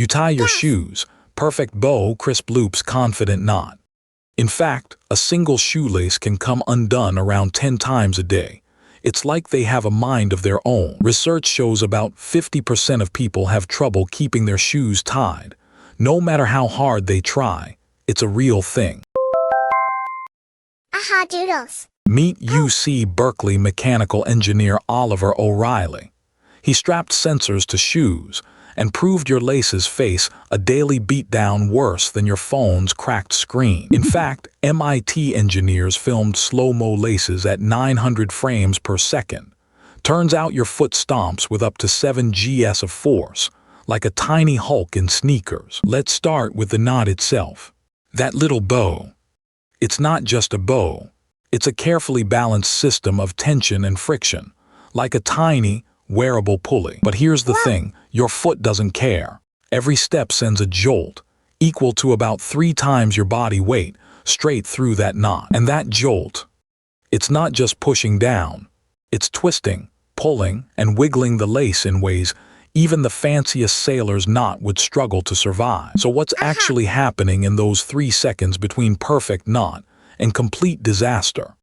You tie your shoes, perfect bow, crisp loops, confident knot. In fact, a single shoelace can come undone around 10 times a day. It's like they have a mind of their own. Research shows about 50% of people have trouble keeping their shoes tied. No matter how hard they try, it's a real thing. Aha, Doodles. Meet UC Berkeley mechanical engineer Oliver O'Reilly. He strapped sensors to shoes and proved your laces face a daily beatdown worse than your phone's cracked screen. In fact, MIT engineers filmed slow-mo laces at 900 frames per second. Turns out your foot stomps with up to 7 gs of force, like a tiny Hulk in sneakers. Let's start with the knot itself. That little bow. It's not just a bow. It's a carefully balanced system of tension and friction, like a tiny, wearable pulley. But here's the thing, your foot doesn't care. Every step sends a jolt, equal to about 3 times your body weight, straight through that knot. And that jolt, it's not just pushing down, it's twisting, pulling, and wiggling the lace in ways even the fanciest sailor's knot would struggle to survive. So what's actually happening in those 3 seconds between perfect knot and complete disaster?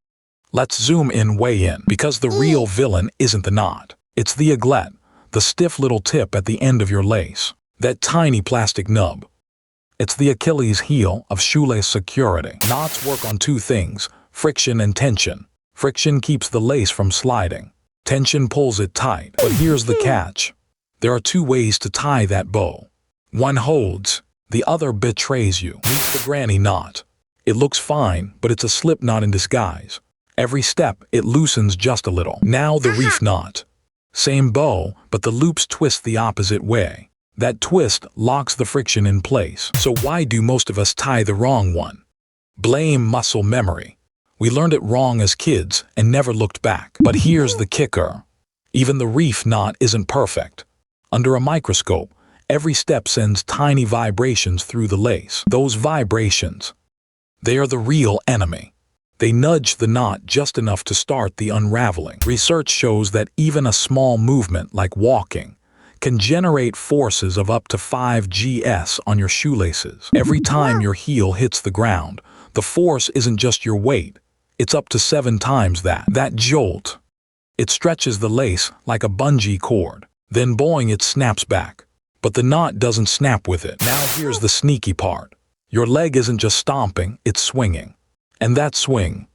Let's zoom in way in, because the real villain isn't the knot. It's the eaglet, the stiff little tip at the end of your lace, that tiny plastic nub. It's the Achilles heel of shoelace security. Knots work on 2 things, friction and tension. Friction keeps the lace from sliding. Tension pulls it tight. But here's the catch. There are 2 ways to tie that bow. One holds, the other betrays you. Meet the granny knot. It looks fine, but it's a slip knot in disguise. Every step, it loosens just a little. Now the reef knot. Same bow, but the loops twist the opposite way. That twist locks the friction in place. So why do most of us tie the wrong one? Blame muscle memory. We learned it wrong as kids and never looked back. But here's the kicker. Even the reef knot isn't perfect. Under a microscope, every step sends tiny vibrations through the lace. Those vibrations, they are the real enemy. They nudge the knot just enough to start the unraveling. Research shows that even a small movement like walking can generate forces of up to 5 gs on your shoelaces. Every time your heel hits the ground, the force isn't just your weight, it's up to 7 times that. That jolt, it stretches the lace like a bungee cord. Then boing, it snaps back. But the knot doesn't snap with it. Now here's the sneaky part. Your leg isn't just stomping, it's swinging. And that swing,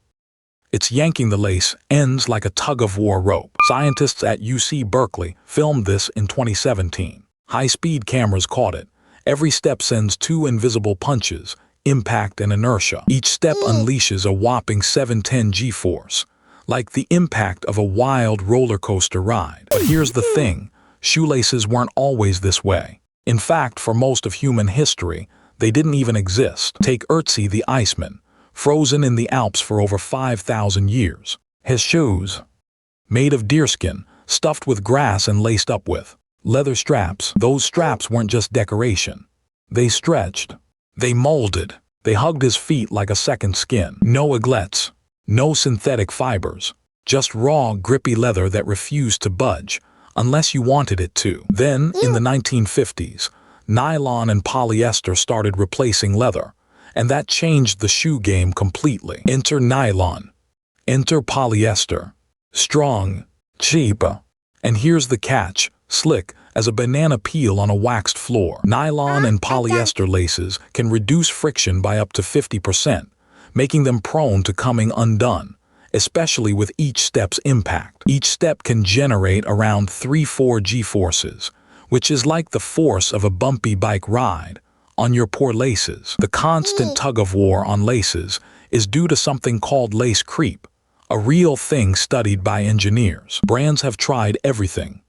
it's yanking the lace ends like a tug-of-war rope. Scientists at UC Berkeley filmed this in 2017. High-speed cameras caught it. Every step sends 2 invisible punches, impact and inertia. Each step unleashes a whopping 710 G-force, like the impact of a wild roller coaster ride. But here's the thing, shoelaces weren't always this way. In fact, for most of human history, they didn't even exist. Take Ötzi the Iceman, frozen in the Alps for over 5,000 years. His shoes, made of deerskin, stuffed with grass and laced up with leather straps. Those straps weren't just decoration. They stretched. They molded. They hugged his feet like a second skin. No eaglets. No synthetic fibers. Just raw, grippy leather that refused to budge, unless you wanted it to. Then, in the 1950s, nylon and polyester started replacing leather. And that changed the shoe game completely. Enter nylon. Enter polyester. Strong. Cheap. And here's the catch. Slick as a banana peel on a waxed floor. Nylon and polyester laces can reduce friction by up to 50%, making them prone to coming undone, especially with each step's impact. Each step can generate around 3-4 G-forces, which is like the force of a bumpy bike ride on your poor laces. The constant tug-of-war on laces is due to something called lace creep, a real thing studied by engineers. Brands have tried everything.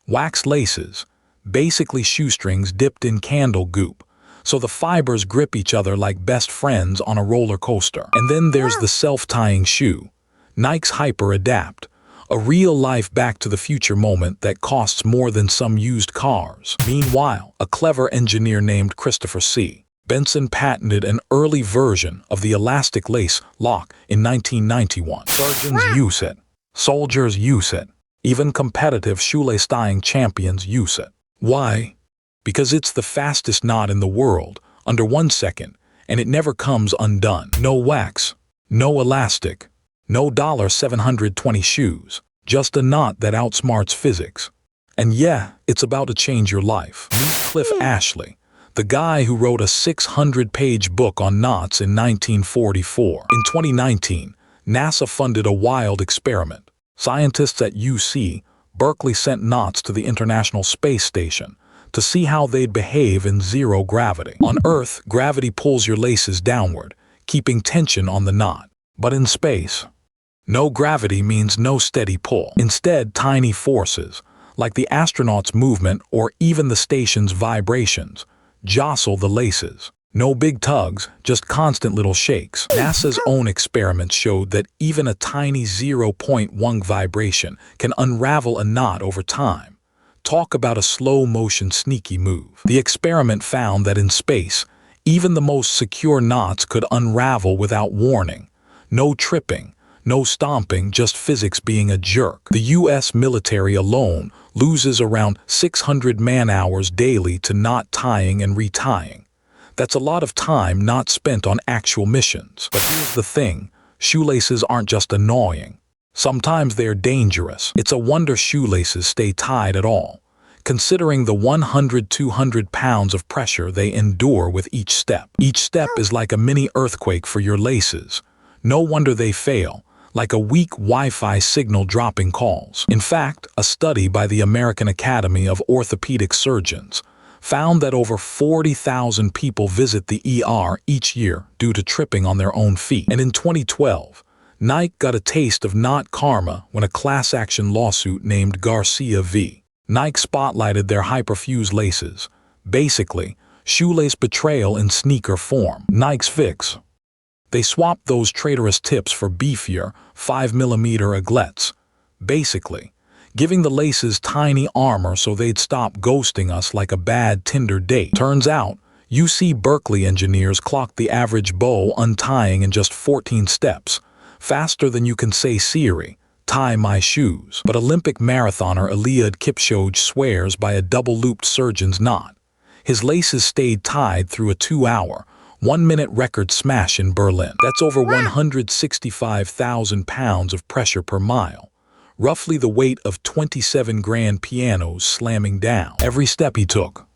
Wax laces, basically shoestrings dipped in candle goop, so the fibers grip each other like best friends on a roller coaster. And then there's the self-tying shoe, Nike's Hyper Adapt, a real-life back-to-the-future moment that costs more than some used cars. Meanwhile, a clever engineer named Christopher C. Benson patented an early version of the elastic lace lock in 1991. Surgeons use it. Soldiers use it. Even competitive shoelace tying champions use it. Why? Because it's the fastest knot in the world, under 1 second, and it never comes undone. No wax, no elastic, no $720 shoes, just a knot that outsmarts physics. And yeah, it's about to change your life. Meet Cliff Ashley, the guy who wrote a 600-page book on knots in 1944. In 2019, NASA funded a wild experiment. Scientists at UC Berkeley sent knots to the International Space Station to see how they'd behave in zero gravity. On Earth, gravity pulls your laces downward, keeping tension on the knot. But in space, no gravity means no steady pull. Instead, tiny forces, like the astronaut's movement or even the station's vibrations, jostle the laces. No big tugs, just constant little shakes. NASA's own experiments showed that even a tiny 0.1 vibration can unravel a knot over time. Talk about a slow-motion sneaky move. The experiment found that in space, even the most secure knots could unravel without warning. No tripping, no stomping, just physics being a jerk. The U.S. military alone loses around 600 man-hours daily to knot tying and retying. That's a lot of time not spent on actual missions. But here's the thing, shoelaces aren't just annoying. Sometimes they're dangerous. It's a wonder shoelaces stay tied at all, considering the 100–200 pounds of pressure they endure with each step. Each step is like a mini earthquake for your laces. No wonder they fail, like a weak Wi-Fi signal dropping calls. In fact, a study by the American Academy of Orthopedic Surgeons found that over 40,000 people visit the ER each year due to tripping on their own feet. And in 2012, Nike got a taste of knot karma when a class-action lawsuit named Garcia v. Nike spotlighted their hyperfuse laces. Basically, shoelace betrayal in sneaker form. Nike's fix: they swapped those traitorous tips for beefier 5mm aglets. Basically, giving the laces tiny armor so they'd stop ghosting us like a bad Tinder date. Turns out, UC Berkeley engineers clocked the average bow untying in just 14 steps, faster than you can say Siri, tie my shoes. But Olympic marathoner Eliud Kipchoge swears by a double-looped surgeon's knot. His laces stayed tied through a 2-hour, 1-minute record smash in Berlin. That's over 165,000 pounds of pressure per mile, roughly the weight of 27 grand pianos slamming down. Every step he took,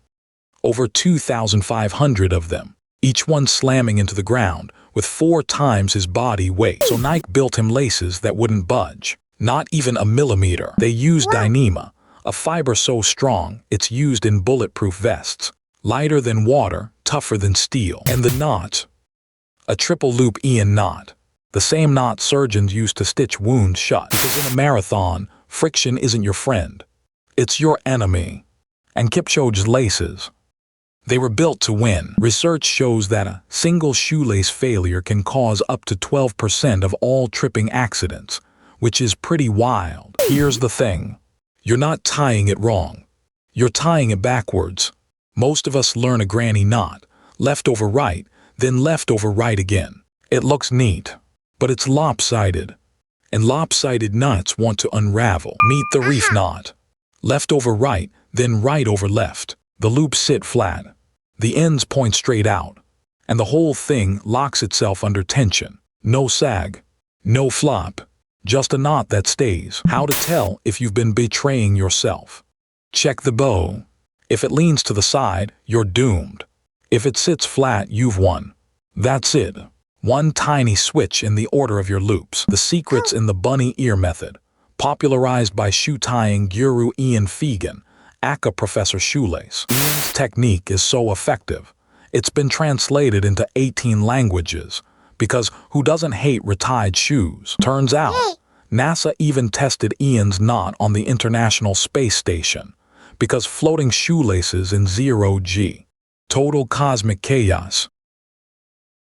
over 2,500 of them, each one slamming into the ground with 4 times his body weight. So Nike built him laces that wouldn't budge, not even a millimeter. They used Dyneema, a fiber so strong it's used in bulletproof vests, lighter than water, tougher than steel. And the knot, a triple loop Ian knot, the same knot surgeons use to stitch wounds shut. Because in a marathon, friction isn't your friend, it's your enemy. And Kipchoge's laces, they were built to win. Research shows that a single shoelace failure can cause up to 12% of all tripping accidents, which is pretty wild. Here's the thing, you're not tying it wrong, you're tying it backwards. Most of us learn a granny knot, left over right, then left over right again. It looks neat, but it's lopsided. And lopsided knots want to unravel. Meet the reef knot. Left over right, then right over left. The loops sit flat. The ends point straight out. And the whole thing locks itself under tension. No sag, no flop, just a knot that stays. How to tell if you've been betraying yourself? Check the bow. If it leans to the side, you're doomed. If it sits flat, you've won. That's it. One tiny switch in the order of your loops. The secret's in the bunny ear method, popularized by shoe tying guru Ian Fegan, aka Professor Shoelace. Ian's technique is so effective, it's been translated into 18 languages, because who doesn't hate retied shoes? Turns out, NASA even tested Ian's knot on the International Space Station, because floating shoelaces in 0 G, total cosmic chaos,